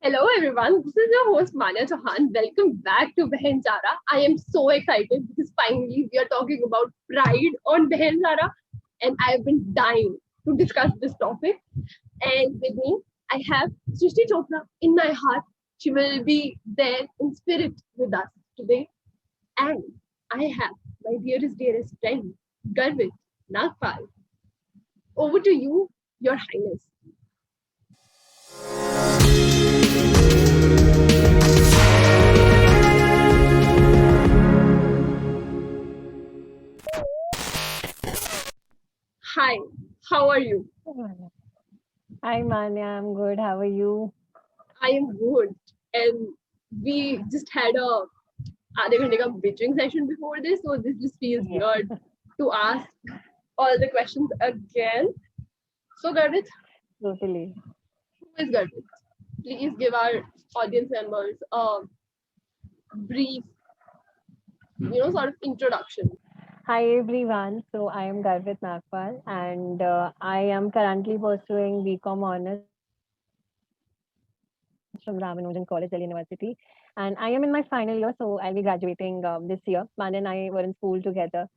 Hello everyone, this is your host Manya Chauhan. Welcome back to Behenchara. I am so excited because finally we are talking about pride on Behenchara and I have been dying to discuss this topic. And with me, I have Srishti Chopra in my heart. She will be there in spirit with us today. And I have my dearest friend, Garvit, Nagpal. Over to you, Your Highness. Hi, how are you? Hi Manya, I'm good. How are you? I am good. And we just had a आधे घंटे का bitching session before this, so this just feels Yeah, weird to ask all the questions again. So Garvit, totally. who is Garvit? Please give our audience members a brief, sort of introduction. Hi everyone. So I am Garvit Nagpal and I am currently pursuing BCom Honors from Ramanujan College, Delhi University. And I am in my final year, so I'll be graduating this year. Man and I were in school together.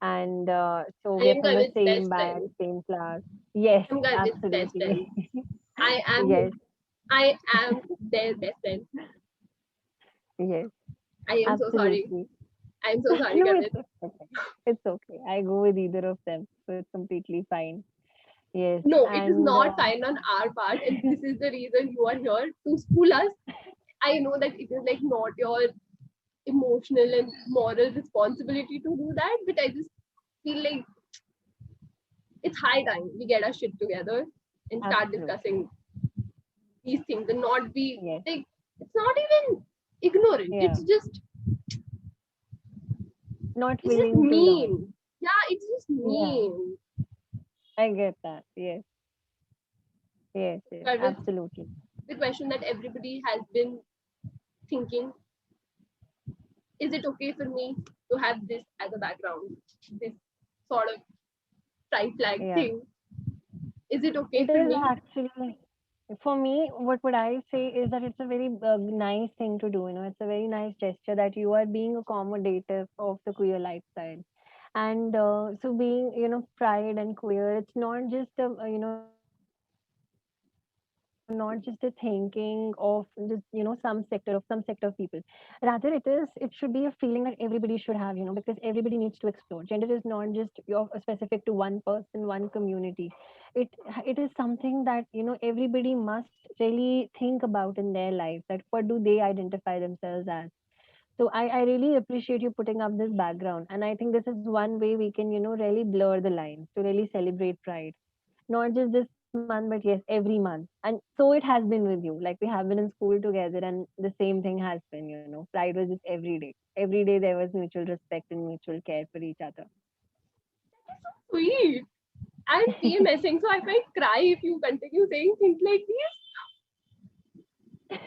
And so we are from the I am same Garvit's batch, best friend. same class. Yes, I am Garvit's best absolutely. friend. I am Yes, I am their best friend. yes, I am so sorry. absolutely. I am so sorry, No, Garvit. it's okay. It's okay. I go with either of them, so it's completely fine. Yes, No, it is and not fine on our part, and this is the reason you are here to school us. I know that it is like not your emotional and moral responsibility to do that, but I just feel like it's high time we get our shit together and start absolutely. discussing these things and not be Yes, like it's not even ignorant. yeah. Not It's just willing to learn. mean. Yeah, it's just Yeah, mean. I get that. Yes, yes, yes, But with absolutely. the question that everybody has been thinking, is it okay for me to have this as a background? This sort of pride flag Yeah. thing. Is it okay It for is me? actually, for me, what would I say is that it's a very nice thing to do. It's a very nice gesture that you are being accommodative of the queer lifestyle. And so being, pride and queer, it's not just not just a thinking of just, some sector of some sector of people. Rather, it should be a feeling that everybody should have, because everybody needs to explore. Gender is not just specific to one person, one community. it it is something that everybody must really think about in their life, that what do they identify themselves as. So I really appreciate you putting up this background, and I think this is one way we can really blur the lines to really celebrate pride, not just this month, but yes, every month. And so it has been with you, like we have been in school together, and the same thing has been, pride was just every day there was mutual respect and mutual care for each other. Sweet. I'm PMSing, so I might cry if you continue saying things like this.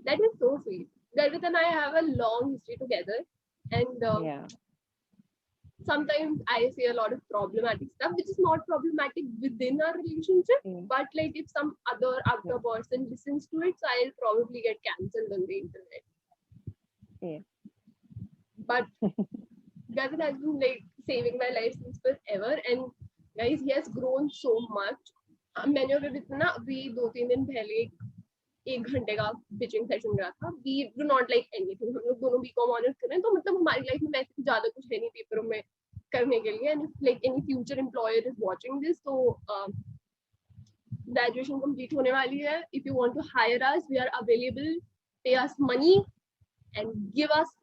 That is so sweet. Garvit and I have a long history together, and Yeah. sometimes I say a lot of problematic stuff, which is not problematic within our relationship. Mm, But like if some other yeah. outer person listens to it, so I'll probably get cancelled on the internet. Yeah. But Garvit has been like saving my life since forever, and guys, he has grown so much. मैंने और विवित ना अभी 2-3 दिन पहले एक घंटे का pitching session करा था. We do not like anything. हम लोग दोनों बीकॉम ऑनर्स कर रहे हैं, तो मतलब हमारी लाइफ में वैसे ज्यादा कुछ है नहीं पेपरों में करने के लिए. And like any future employer is watching this, तो ग्रेजुएशन कंप्लीट होने वाली है. If you want to hire us, we are available. Pay us money and give us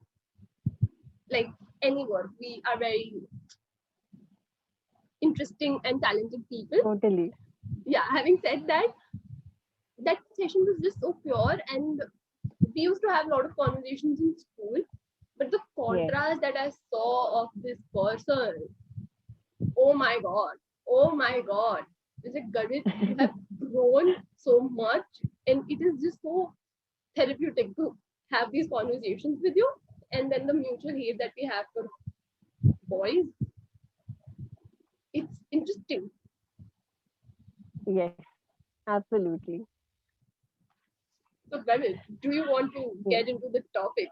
like any work. We are very interesting and talented people. Totally. Yeah, having said that, that session was just so pure, and we used to have a lot of conversations in school, but the Yes. contrast that I saw of this person, oh my god, oh my god. It's like, Garvit, you have grown so much, and it is just so therapeutic to have these conversations with you. And then the mutual hate that we have for boys, it's interesting. Yes. Absolutely. So, Garvit, do you want to Yeah. get into the topic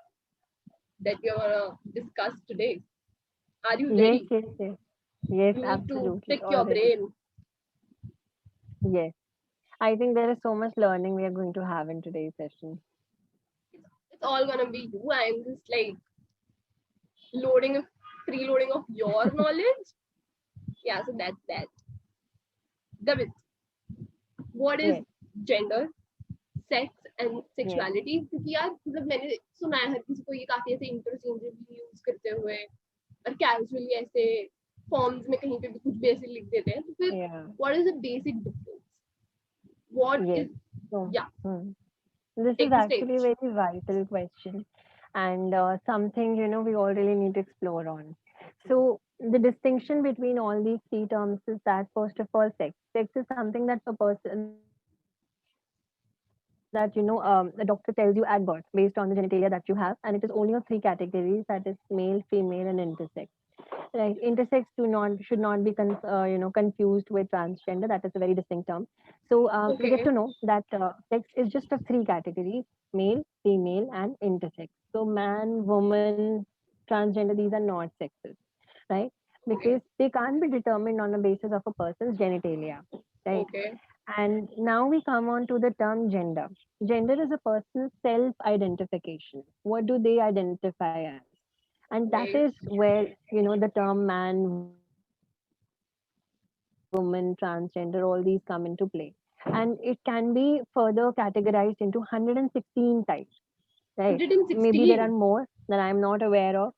that we are gonna discuss today? Are you Yes, ready? yes, yes. Yes, You need to absolutely. pick your Already. brain. Yes. I think there is so much learning we are going to have in today's session. It's all gonna be you. I'm just like loading, preloading of your knowledge. Yeah, so that's that. Garvit, what is Yes, gender, sex and yes, sexuality क्योंकि यार मतलब मैंने सुना है हर किसी को ये काफी ऐसे इंटरचेंजेबली यूज करते हुए और कैजुअली ऐसे फॉर्म्स में कहीं पे भी कुछ भी ऐसे लिख देते हैं तो फिर yeah, what is the basic difference what yes. Is So, या this is take the actually a stage very vital question and something, we all really need to explore on. So, the distinction between all these three terms is that, first of all, sex. Sex is something that a person that, a doctor tells you at birth based on the genitalia that you have, and it is only of three categories, that is male, female, and intersex. Right, intersex should not be confused with transgender. That is a very distinct term. So we get to okay know that sex is just of three categories: male, female, and intersex. So man, woman, transgender, these are not sexes, right? Because okay they can't be determined on the basis of a person's genitalia, right? Okay And now we come on to the term gender. Gender is a person's self identification. What do they identify as? And that is nice where the term man, woman, transgender, all these come into play. And it can be further categorized into 116 types, right? Maybe there are more that I'm not 116 aware of.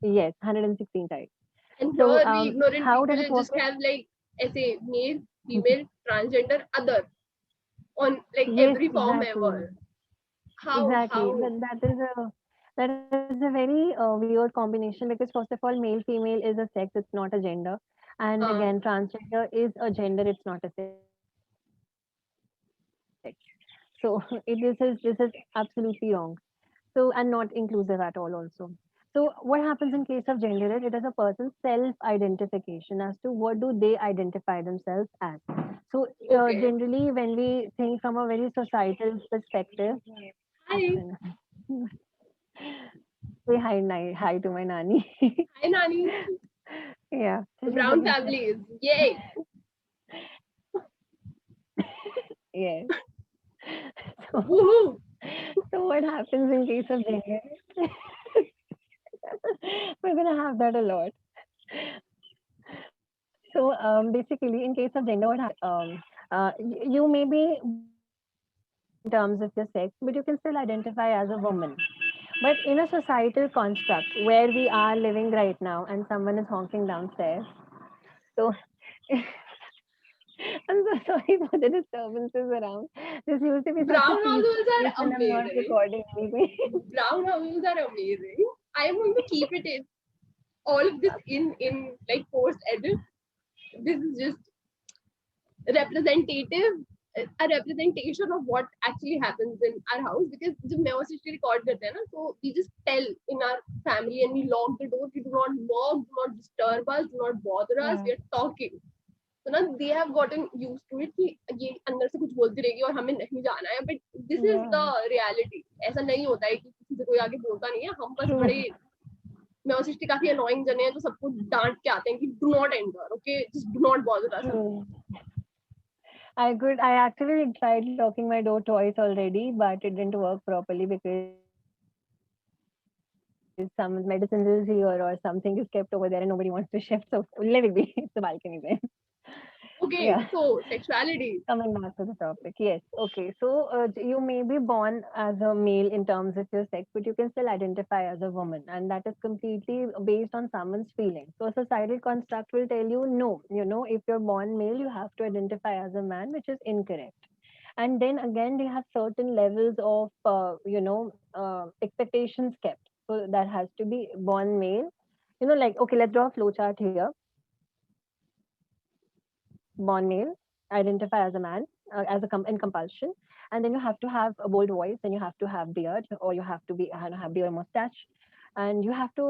Yes, 116 types. So and here we how does it ignorant work? people just have like ऐसे male female transgender other on like Yes, every form ever exactly. how Exactly. That is a very weird combination, because first of all, male female is a sex, it's not a gender, and uh, again, transgender is a gender, it's not a sex. So this is absolutely wrong. So, and not inclusive at all also. So what happens in case of gender is, it is a person's self-identification as to what do they identify themselves as. So okay generally, when we think from a very societal perspective, hi say hi, hi to my nanny. hi nani Yeah, so she's brown looking for. families yay Yes. So, woohoo so what happens in case of gender? We're gonna have that a lot. So basically, in case of gender, what happens? You may be born male in terms of your sex, but you can still identify as a woman. But in a societal construct where we are living right now, and someone is honking downstairs, so I'm so sorry for the disturbances around. This used to be such a brown peaceful houses place are when I'm not amazing recording anything. brown houses are amazing I am going to keep it in all of this in like post edit this is just representative a representation of what actually happens in our house because जब मैं और sister record करते हैं ना so we just tell in our family and we lock the door we do not knock do not disturb us do not bother us Yeah. we are talking so ना they have gotten used to it कि ये अंदर से कुछ बोलती रहेगी और हमें नहीं जाना है but this is the Yeah. reality ऐसा नहीं होता है कि किसी से कोई आगे बोलता नहीं है हम बस True. बड़े मैं और सिस्टर काफी अनोइंग जने हैं जो सबको डांट के आते हैं कि do not enter okay just do not bother us True. I actually tried locking my door twice already, but it didn't work properly because some medicines is here or something is kept over there and nobody wants to shift. So let it be. It's the balcony there. Yeah. Okay, so sexuality. Coming back to the topic. Yes. Okay. So you may be born as a male in terms of your sex, but you can still identify as a woman. And that is completely based on someone's feelings. So a societal construct will tell you, no, if you're born male, you have to identify as a man, which is incorrect. And then again, they have certain levels of, expectations kept. So that has to be born male. Like, okay, let's draw a flowchart here. Born male, identify as a man, in compulsion, and then you have to have a bold voice, and you have to have beard, or you have to be have beard or mustache, and you have to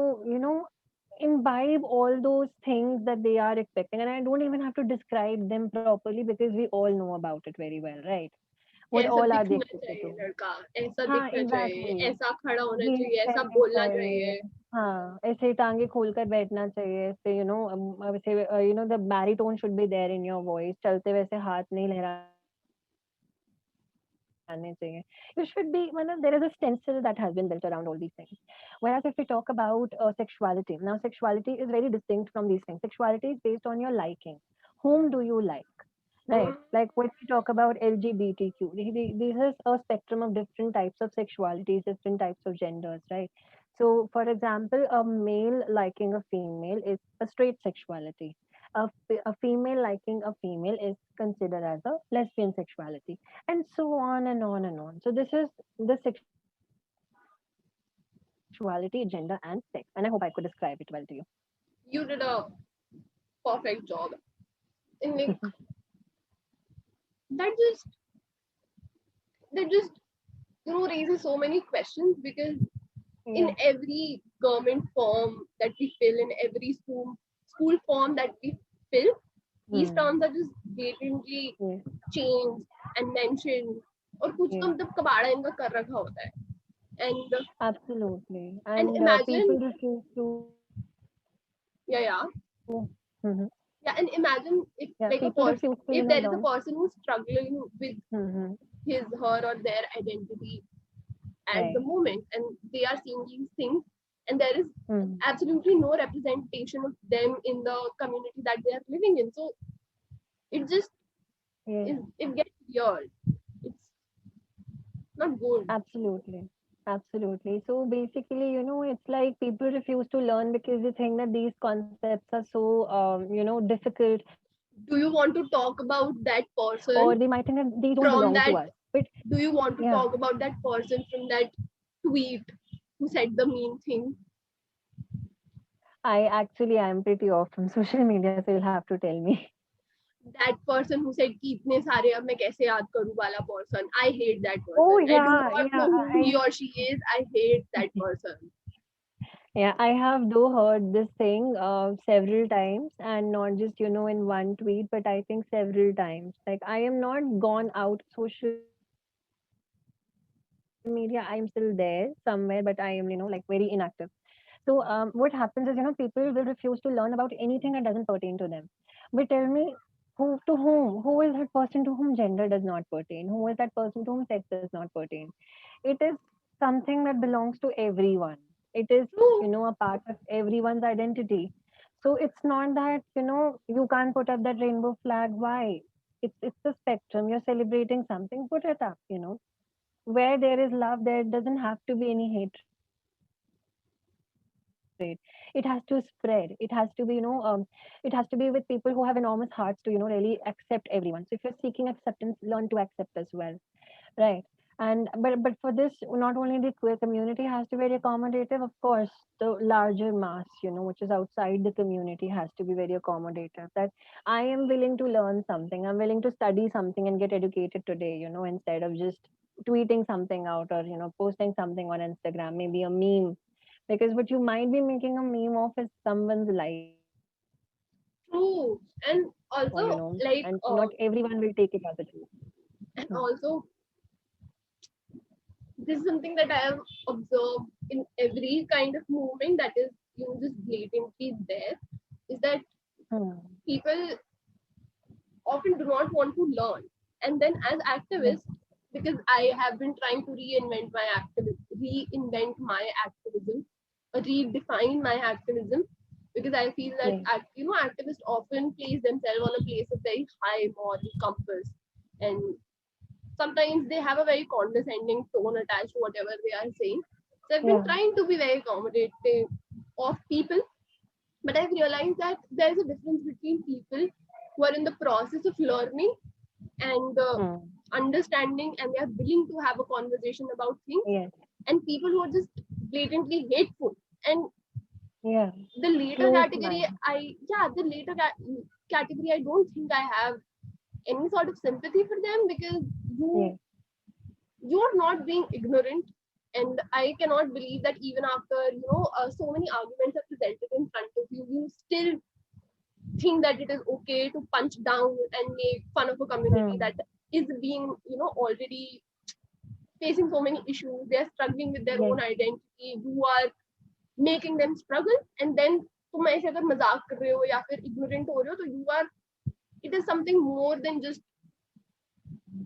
imbibe all those things that they are expecting. And I don't even have to describe them properly because we all know about it very well, right? what ऐसा all are they दिखना expected चाहिए to? लड़का, ऐसा हाँ, दिखना चाहिए, exactly. ऐसा खड़ा होना जीन्स चाहिए, ऐसा पहननी बोलना चाहिए, चाहिए. हाँ, ऐसे टाँगे खोलकर बैठना चाहिए, ऐसे वैसे the baritone should be there in your voice, चलते वैसे हाथ नहीं लहराने चाहिए। You should be, there is a stencil that has been built around all these things. Whereas if we talk about sexuality, now sexuality is very distinct from these things. Sexuality is based on your liking. Whom do you like? Right. Hmm. Like when we talk about LGBTQ, this is a spectrum of different types of sexualities, different types of genders, right? So, for example, a male liking a female is a straight sexuality. A female liking a female is considered as a lesbian sexuality, and so on and on and on. So, this is the sexuality, gender, and sex. And I hope I could describe it well to you. You did a perfect job. And like that just that just raises so many questions, because in Yeah. every government form that we fill, in every school form that we fill, these terms Hmm. are just blatantly Yeah. changed and mentioned, और कुछ तो Yeah. मतलब कबाड़ा इनका कर रखा होता है. and Absolutely. and And people imagine, refuse to. yeah, yeah, Mhm. yeah, and imagine if Yeah, like a people person, refuse to, if there is a learn. person who's struggling with Hmm. his, her, or their identity at the Right. moment, and they are seeing these things, and there is Hmm. absolutely no representation of them in the community that they are living in. So it just Yeah, it gets weird. It's not good. absolutely. Absolutely. So basically, it's like people refuse to learn because they think that these concepts are so, difficult, Do you want to talk about that or they might person think that these don't belong from to that? us. But Do you want to yeah, talk about that person from that tweet who said the mean thing? I actually am pretty off from social media, so you'll have to tell me. That person who said कि इतने सारे अब मैं कैसे याद करूँ वाला person. I hate that Oh person. I do yeah, not yeah. know who he or she is. I hate that person. Yeah, I have though heard this thing several times, and not just in one tweet, but I think several times. Like I am not gone out social media. I'm still there somewhere, but I am like very inactive. So what happens is people will refuse to learn about anything that doesn't pertain to them. But tell me, who is that person to whom gender does not pertain? Who is that person to whom sex does not pertain? It is something that belongs to everyone. It is, True. a part of everyone's identity. So it's not that, you can't put up that rainbow flag. Why? It's a spectrum. You're celebrating something, put it up. Where there is love, there doesn't have to be any hatred. It has to spread. It has to be, it has to be with people who have enormous hearts to, really accept everyone. So if you're seeking acceptance, learn to accept as well. Right. And but for this, not only the queer community has to be very accommodative, of course, the larger mass, which is outside the community, has to be very accommodative. That I am willing to learn something, I'm willing to study something and get educated today, instead of just tweeting something out, or posting something on Instagram, maybe a meme. Because what you might be making a meme of is someone's life, True. And and also, not like, everyone will take it as a joke. and Hmm. also, this is something that I have observed in every kind of movement that is, just blatantly there, is that Hmm. people often do not want to learn. And then as Yeah. activists, because I have been trying to reinvent my activism, redefine my activism, because I feel that Yeah. activists often place themselves on a place of very high moral compass, and sometimes they have a very condescending tone attached to whatever they are saying. So I've been Yeah. trying to be very accommodative of people, but I've realized that there's a difference between people who are in the process of learning and Hmm. understanding, and they are willing to have a conversation about things, Yes. and people who are just blatantly hateful. And Yeah. the later Closed category, mind. category, I don't think I have any sort of sympathy for them, because you Yeah. you're not being ignorant. And I cannot believe that even after so many arguments are presented in front of you, you still think that it is okay to punch down and make fun of a community that Hmm. is being, already facing so many issues, they're struggling with their own Yes. identity, you are making them struggle, and then तुम ऐसे अगर मजाक कर रहे हो या फिर ignorant हो रहे हो, तो you are, it is something more than just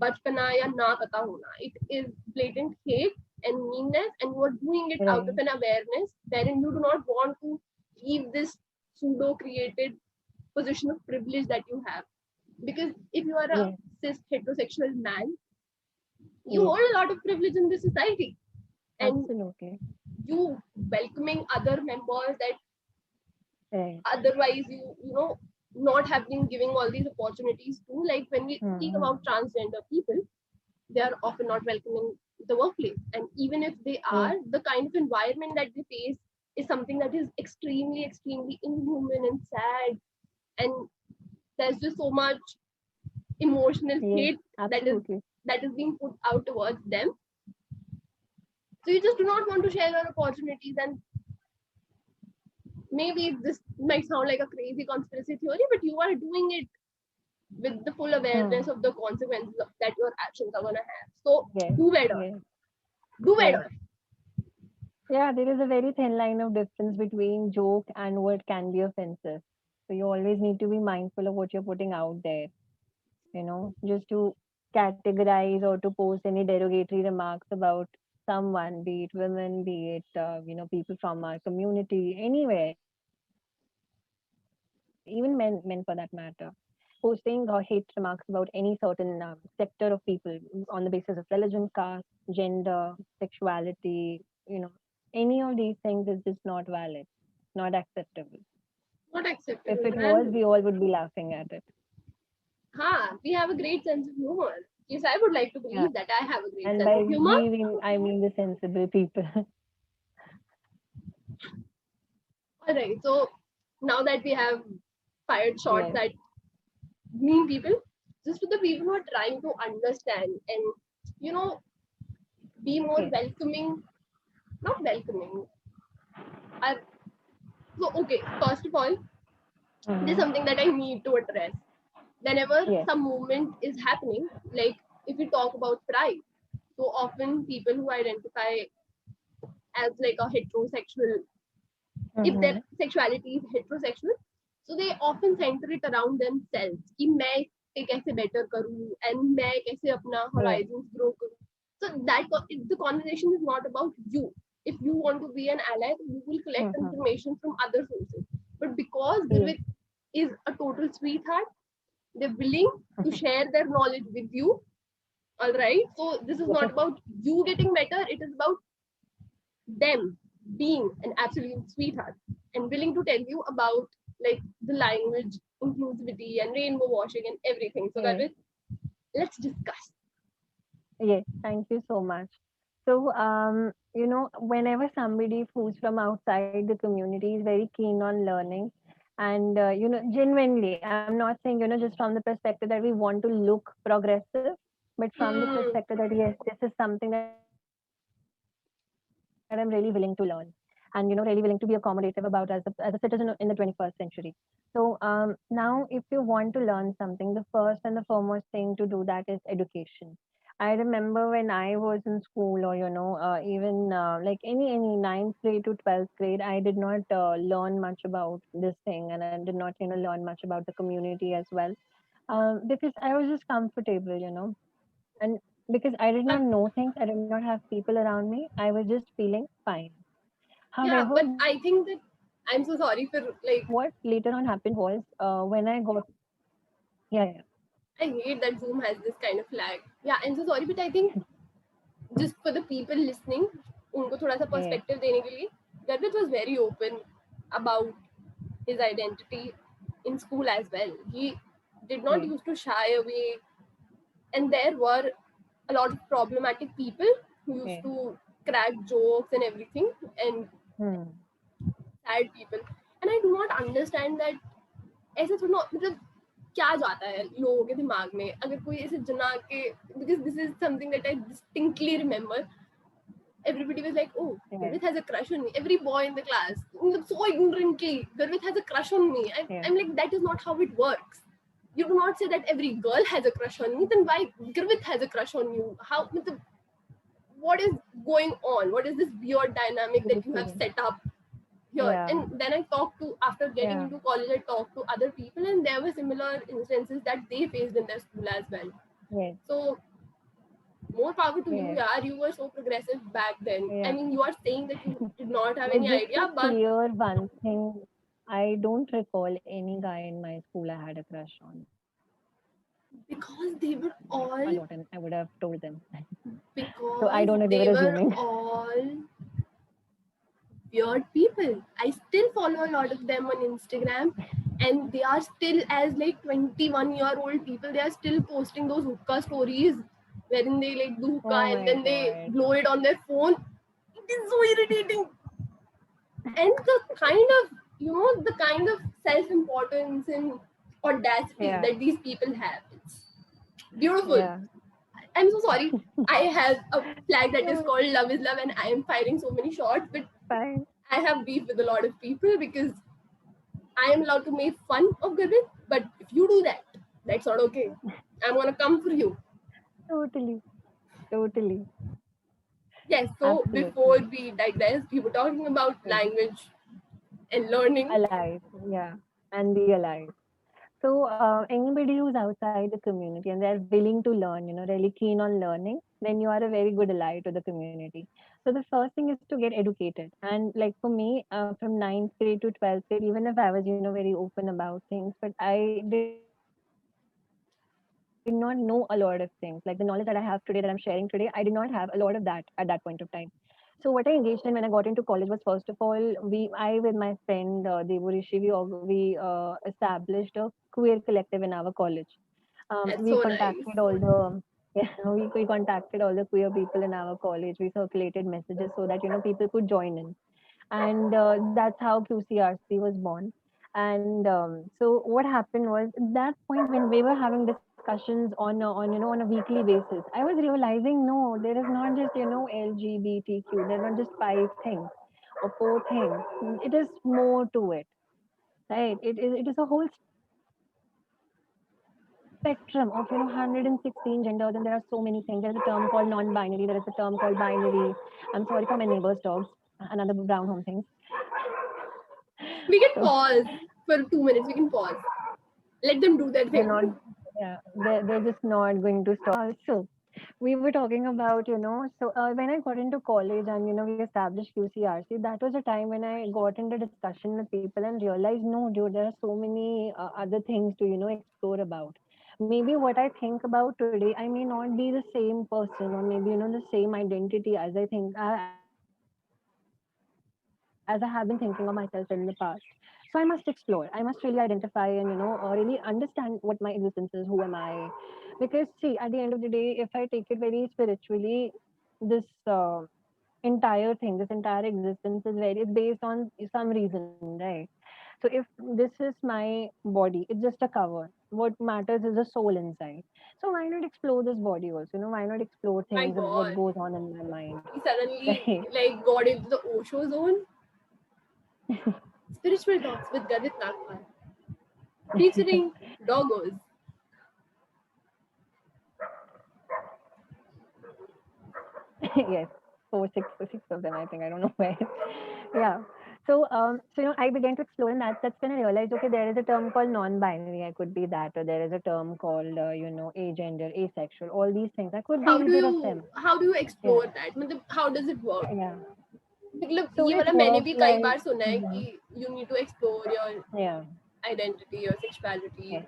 बचपना या ना पता होना. It is blatant hate and meanness, and you are doing it out of Right. an awareness wherein you do not want to leave this pseudo created position of privilege that you have. Because if you are a Yes. cis heterosexual man, you Yes. hold a lot of privilege in this society, and Absolutely. you welcoming other members that Right. otherwise you not have been giving all these opportunities to. Like when we speak Mm-hmm. about transgender people, they are often not welcoming the workplace, and even if they are, Yes. the kind of environment that they face is something that is extremely inhuman and sad, and there's just so much emotional Yes. hate that is Absolutely. that is being put out towards them. So you just do not want to share your opportunities, and maybe this might sound like a crazy conspiracy theory, but you are doing it with the full awareness Hmm. of the consequences that your actions are gonna have. So Yes. do better. Yes. Do Yes. better. Yeah, there is a very thin line of difference between joke and what can be offensive. So you always need to be mindful of what you're putting out there, just to categorize or to post any derogatory remarks about someone, be it women, be it, people from our community, anywhere, even men for that matter. Posting hate remarks about any certain sector of people on the basis of religion, caste, gender, sexuality, any of these things is just not valid, not acceptable. Not If acceptable. it was, And we all would be laughing at it. we have a great sense of humor. Yes, I would like to Yeah. believe that I have a great And sense by of humor. I mean the sensible people. All right. So now that we have fired shots Yes. at mean people, just for the people who are trying to understand and you know be more Yes. welcoming, not welcoming. Are, so okay. First of all, this is Mm-hmm. something that I need to address. Whenever Yes. some movement is happening, like if we talk about pride, so often people who identify as like a heterosexual, if their Mm-hmm. sexuality is heterosexual, so they often center it around themselves कि मैं इसे कैसे better करूँ and मैं कैसे अपना Right. horizons grow करूँ. So that the conversation is not about you. If you want to be an ally, you will collect Mm-hmm. information from other sources. But because Yes. Garvit is a total sweetheart, they're willing to share their knowledge with you. All right. So this is not about you getting better. It is about them being an absolute sweetheart and willing to tell you about like the language inclusivity and rainbow washing and everything. So Yes. Garvit, let's discuss. Yes. Thank you so much. So, whenever somebody who's from outside the community is very keen on learning, and genuinely, I'm not saying just from the perspective that we want to look progressive, but from the perspective Hmm. that yes, this is something that I'm really willing to learn, and really willing to be accommodative about as a citizen in the 21st century. So now, if you want to learn something, the first and the foremost thing to do that is education. I remember when I was in school, or even like any ninth grade to 12th grade, I did not learn much about this thing, and I did not learn much about the community as well, because I was just comfortable, and because I did Uh, not know things, I did not have people around me. I was just feeling fine. yeah, However, but what I think that I'm so sorry for like later on happened was when I got, yeah, yeah, I hate that Zoom has this kind of lag. Yeah, I'm so sorry, but I think just for the people listening, उनको थोड़ा सा yeah, perspective देने के लिए, Garvit was very open about his identity in school as well. He did not yeah, used to shy away, and there were a lot of problematic people who yeah. used to crack jokes and everything, and Hmm. sad people. And I do not understand that ऐसे थोड़ा मतलब क्या जाता है लोगों के दिमाग में अगर कोई ऐसे जना के because this is something that I distinctly remember. Everybody was like, oh, Yeah, Garvit has a crush on me. Every boy in the class, so ignorantly, Garvit has a crush on me. yeah, I'm like, that is not how it works. You do not say that every girl has a crush on me, then why Garvit has a crush on you? How, what is going on? What is this weird dynamic that you have Totally. set up here? Yeah. And then I talked to, after getting Yeah. into college, I talked to other people, and there were similar instances that they faced in their school as well. Yes. So more power to you, Yes. yeah. You were so progressive back then. I Yeah. mean, you are saying that you did not have But any just to idea, but clear one thing, I don't recall any guy in my school I had a crush on. because they were A lot, all and I would have told them. So I because don't know, they were they were assuming. all weird people. I still follow a lot of them on Instagram, and they are still as like 21-year-old people. They are still posting those hookah stories wherein they like do hookah Oh and my then they God. blow it on their phone. It is so irritating. And the kind of, the kind of self-importance and audacity Yeah. that these people have, it's beautiful. Yeah. I'm so sorry. I have a flag that is No, called love is love, and I am firing so many shots, but fine. I have beef with a lot of people because I am allowed to make fun of Garvit, but if you do that, that's not okay. I'm gonna come for you. Totally. Totally. Yes, so before Absolutely. we digress, we were talking about Yeah. language and learning. Alive. Yeah. And be alive. So, anybody who's outside the community and they're willing to learn, really keen on learning, then you are a very good ally to the community. So, the first thing is to get educated. And like for me, from ninth grade to 12th grade, even if I was, very open about things, but I did not know a lot of things. Like the knowledge that I have today that I'm sharing today, I did not have a lot of that at that point of time. So what I engaged in when I got into college was, first of all, I with my friend Devu Rishi, we established a queer collective in our college. That's We so nice. contacted all the yeah, we contacted all the queer people in our college. We circulated messages so that people could join in, and that's how QCRC was born. And so what happened was at that point when we were having discussions on a weekly basis, I was realizing no, there is not just LGBTQ. There are not just five things or four things. It is more to it, right? It is a whole spectrum of 116 genders, and there are so many things. There is a term called non-binary. There is a term called binary. I'm sorry for my neighbor's dogs, another brown home things. We can So pause for 2 minutes. We can pause. Let them do their they're thing. not, yeah, they're just not going to stop. So we were talking about, so when I got into college and, we established QCRC, that was a time when I got into discussion with people and realized, no, dude, there are so many other things to, explore about. Maybe what I think about today, I may not be the same person or maybe, the same identity as I think, as I have been thinking of myself in the past. So I must explore. I must really identify and, really understand what my existence is, who am I. Because see, at the end of the day, if I take it very spiritually, this entire thing, this entire existence is based on some reason, right? So if this is my body, it's just a cover. What matters is the soul inside. So why not explore this body also? Why not explore My things of what God. goes on in my mind, We suddenly right? like got into the Osho zone. Spiritual talks with Garvit Nagpal. Featuring doggos. Yes, four, six of them. I think I don't know where. Yeah. So I began to explore, and that's when I realized, okay, there is a term called non-binary. I could be that, or there is a term called agender, asexual. All these things. I could be either of them. How do you Yeah. explore that? मतलब how does it work? Yeah. मतलब So ये it वाला मैंने works भी कई like. बार सुना है Mhm. कि you need to explore your Yeah. identity, your sexuality. Yes.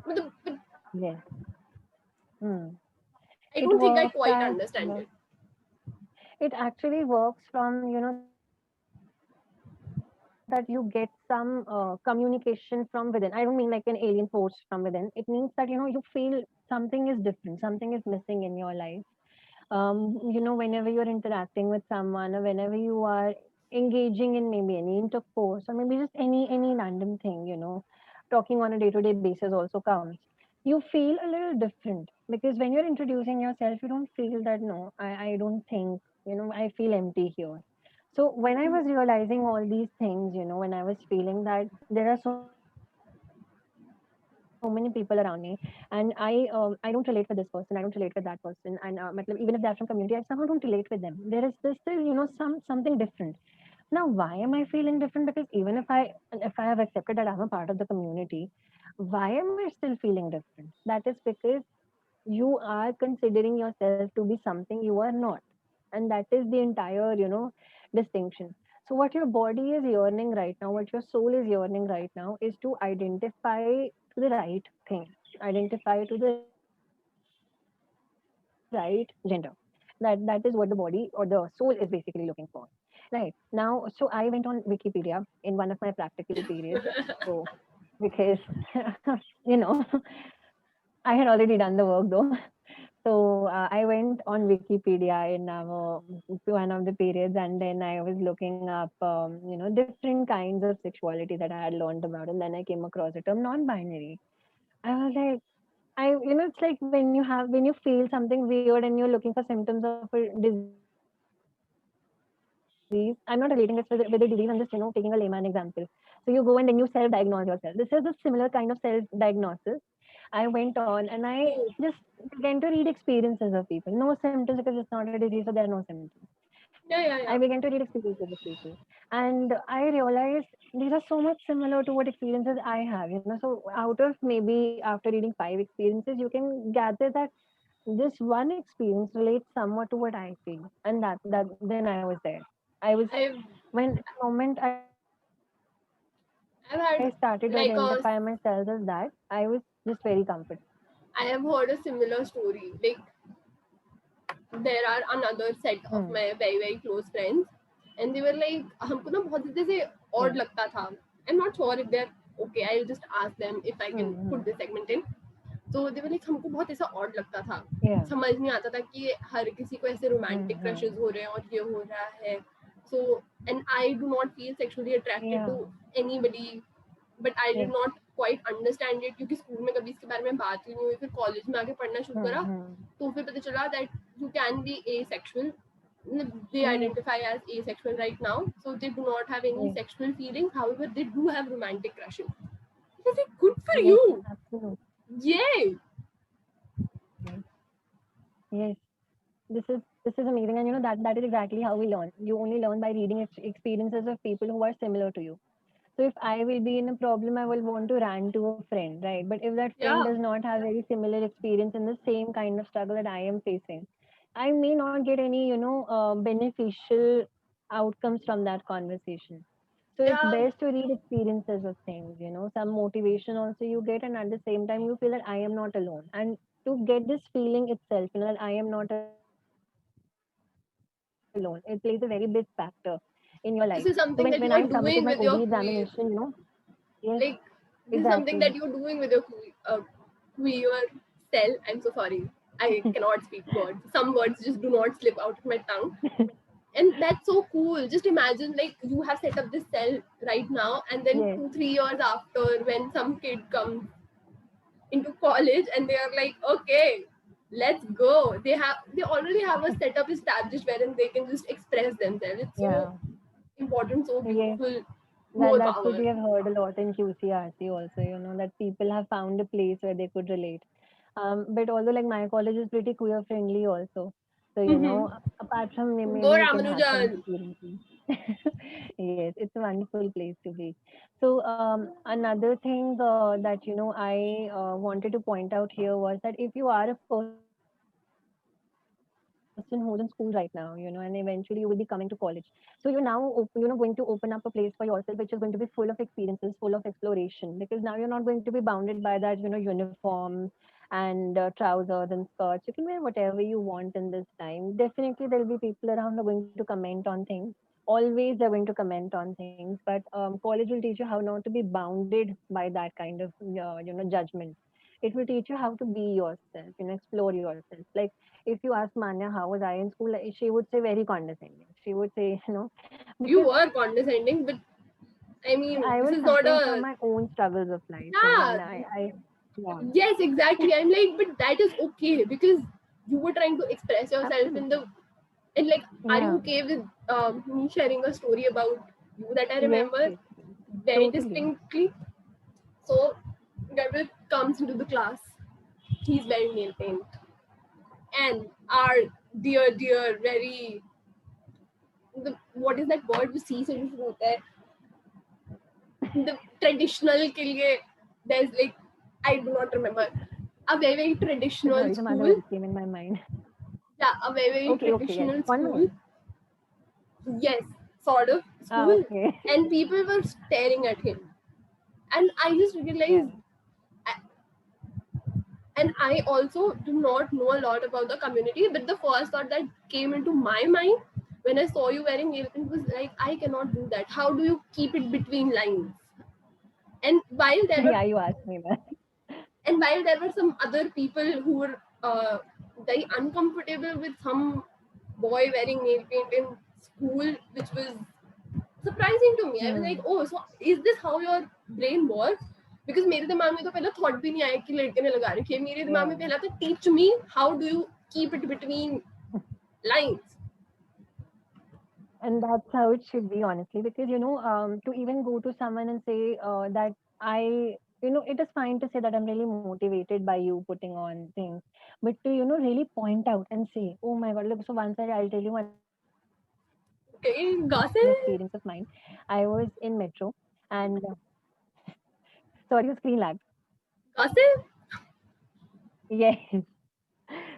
मतलब Yes. Hmm. I It don't think I works quite as. understand it. It actually works from that you get some communication from within. I don't mean like an alien force from within. It means that you feel something is different, something is missing in your life. Whenever you're interacting with someone or whenever you are engaging in maybe any intercourse or maybe just any random thing, talking on a day-to-day basis also counts. You feel a little different because when you're introducing yourself, you don't feel that no, I don't think, I feel empty here. So when I was realizing all these things, when I was feeling that there are so many things that I don't know about myself, so many people around me, and I don't relate with this person, I don't relate with that person, and even if they're from community, I somehow don't relate with them. There is this still, something different. Now, why am I feeling different? Because even if I have accepted that I'm a part of the community, why am I still feeling different? That is because you are considering yourself to be something you are not. And that is the entire, distinction. So what your body is yearning right now, what your soul is yearning right now, is to identify to the right thing, identify to the right gender. That is what the body or the soul is basically looking for. Right. Now, so I went on Wikipedia in one of my practical periods. So because you know I had already done the work though. So I went on Wikipedia in one of the periods, and then I was looking up, different kinds of sexuality that I had learned about, and then I came across the term non-binary. I was like, it's like when you feel something weird and you're looking for symptoms of a disease. I'm not relating this with a disease. I'm just, taking a layman example. So you go and then you self-diagnose yourself. This is a similar kind of self-diagnosis. I went on and I just began to read experiences of people. No symptoms because it's not a disease, so there are no symptoms. I began to read Yeah, yeah, yeah. experiences of people. And I realized these are so much similar to what experiences I have. So out of maybe after reading 5 experiences, you can gather that this one experience relates somewhat to what I feel. And that then I was there. I was I've when the moment I started to identify myself as I've that, had I was like just a very comfortable. I have heard a similar story. Like there are another set Hmm. of my very very close friends, and they were like, हमको ना बहुत जैसे Yeah. odd लगता था. I'm not sure if they're okay. I'll just ask them if I can Hmm. put this segment in. तो they were like हमको बहुत ऐसा odd लगता था. Yeah. समझ नहीं आता था कि हर किसी को ऐसे Hmm. romantic Hmm. crushes हो रहे हैं और ये हो रहा है. So and I do not feel sexually attracted Yeah. to anybody, but I did Yes. not quite understand it क्योंकि स्कूल में कभी इसके बारे में बात ही नहीं हुई. फिर कॉलेज में आके पढ़ना शुरू Hmm. करा Hmm. तो फिर पता चला that you can be asexual. They Yes. identify as asexual right now, so they do not have any Yes. sexual feelings. However, they do have romantic crushes. I was like, good for Yes. you. Absolutely. Yay. Yes. Yes. This is amazing, and that is exactly how we learn. You only learn by reading experiences of people who are similar to you. So if I will be in a problem, I will want to rant to a friend, right? But if that friend Yeah. does not have very similar experience in the same kind of struggle that I am facing, I may not get any, beneficial outcomes from that conversation. So it's Yeah. best to read experiences of things, some motivation also you get, and at the same time you feel that I am not alone. And to get this feeling itself, that I am not alone, it plays a very big factor in your life. So when I submitted my OB This is something that you examination, are doing with your queer, yes, like this is exactly. something that you're doing with your queer self. I'm so sorry. I cannot speak words. Some words just do not slip out of my tongue. And that's so cool. Just imagine like you have set up this cell right now, and then Yes, 2 3 years after, when some kid comes into college and they are like, okay, let's go. They already have a setup established wherein they can just express themselves. It's so yeah, important, so yes. beautiful, more That's what power. we have heard a lot in QCRC also, that people have found a place where they could relate. But although like my college is pretty queer friendly also. So, apart from Go maybe you can have some Ramanujan. experiences. Yes, it's a wonderful place to be. So, another thing that, I wanted to point out here was that if you are a person who's in school right now, and eventually you will be coming to college, so you're now, going to open up a place for yourself, which is going to be full of experiences, full of exploration, because now you're not going to be bounded by that, uniform and trousers and skirts. You can wear whatever you want in this time. Definitely, there'll be people around who are going to comment on things. Always, they're going to comment on things. But college will teach you how not to be bounded by that kind of, judgment. It will teach you how to be yourself, explore yourself. Like if you ask Manya how was I in school, like, she would say very condescending. She would say, You because were condescending, but I mean, I this was is not suffering from a my own struggles of life, yeah. and I yeah, Yes, exactly. I'm like, but that is okay because you were trying to express yourself in the absolutely, and like, are you yeah, okay with me sharing a story about you that I yes, remember yes, yes. very Totally, distinctly? So, Garvit, comes into the class. He's wearing nail paint. And our dear, very, what is that word? वो C से शुरू होता है. The traditional के लिए, there's like, I do not remember, a very traditional Sorry, some other school. words came in my mind. Yeah, a very Okay, yes. traditional school. Convent. Yes, sort of Ah, school. okay. And people were staring at him. And I just Yeah. realized, and I also do not know a lot about the community, but the first thought that came into my mind when I saw you wearing nail paint was like, I cannot do that. How do you keep it between lines? And while there were Yeah, you asked me that. some other people who were very uncomfortable with some boy wearing nail paint in school, which was surprising to me. I was like, Hmm. oh, so is this how your brain works? Because मेरे दिमाग में तो पहले thought भी नहीं आया कि लड़के ने लगा रखी है. मेरे दिमाग में Yeah. पहला था, teach me how do you keep it between lines. And that's how it should be, honestly, because to even go to someone and say that it is fine to say that I'm really motivated by you putting on things, but to really point out and say, oh my god, look. So once I'll tell you one experience of mine. I was Okay, in gossip, metro, and sorry, your screen lagged. gossip. Yes.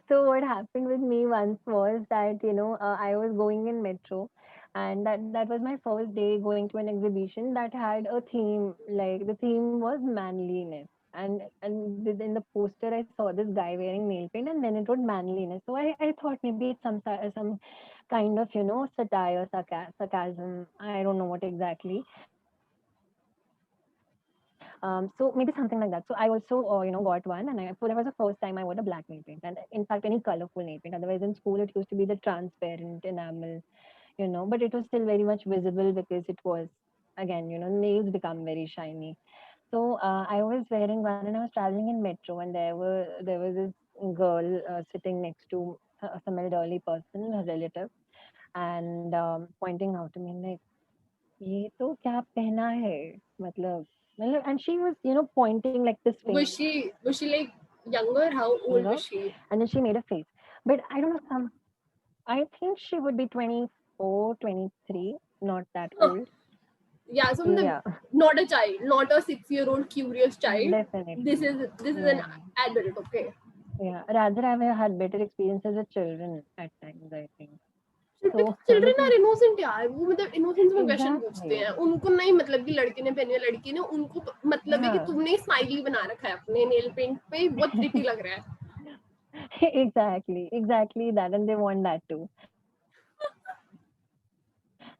So what happened with me once was that I was going in metro, and that was my first day going to an exhibition that had a theme. Like the theme was manliness, and in the poster I saw this guy wearing nail paint, and then it wrote manliness. So I thought maybe it's some kind of satire, sarcasm. I don't know what exactly. So maybe something like that. So I also got one, and that was the first time I wore a black nail paint, and in fact any colorful nail paint. Otherwise in school it used to be the transparent enamel, but it was still very much visible because it was, again, nails become very shiny. So I was wearing one, and I was traveling in metro, and there was this girl sitting next to some elderly person, a relative, and pointing out to me like, ये तो क्या पहना है, मतलब, and she was pointing like this finger, Was she like younger? How old was she? and then she made a face, but I don't know, I think she would be 24, 23, not that Huh. old. Yeah, so Yeah. not a child, not a 6-year-old curious child. Definitely. This is an Yeah. adult. Okay. Yeah. Rather, I've had better experiences with children at times, I think. So, children because are innocent यार. वो मतलब innocence में question पूछते exactly. हैं. उनको नहीं मतलब कि लड़के ने पहनी है, लड़की ने. उनको मतलब है कि Yeah. तुमने स्माइली बना रखा है अपने नेल पेंट पे, बहुत प्रिटी लग रहा है. Exactly that, and they want that too.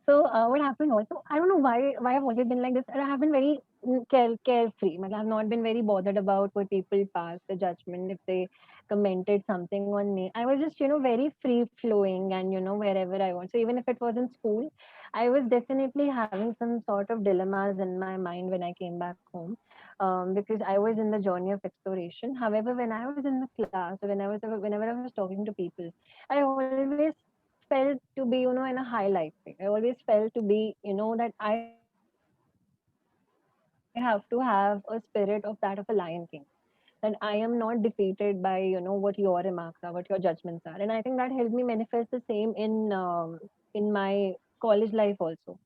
So what happened was, so I don't know why I've always been like this. I have been very carefree. I've not been very bothered about what people pass the judgment if they commented something on me. I was just very free flowing, and wherever I want. So even if it was in school, I was definitely having some sort of dilemmas in my mind when I came back home, because I was in the journey of exploration. However, when I was in the class, or whenever I was talking to people, I always felt to be in a high life thing. I always felt to be that I have to have a spirit of that of a lion king, that I am not defeated by what your remarks are, what your judgments are. And I think that helped me manifest the same in my college life also.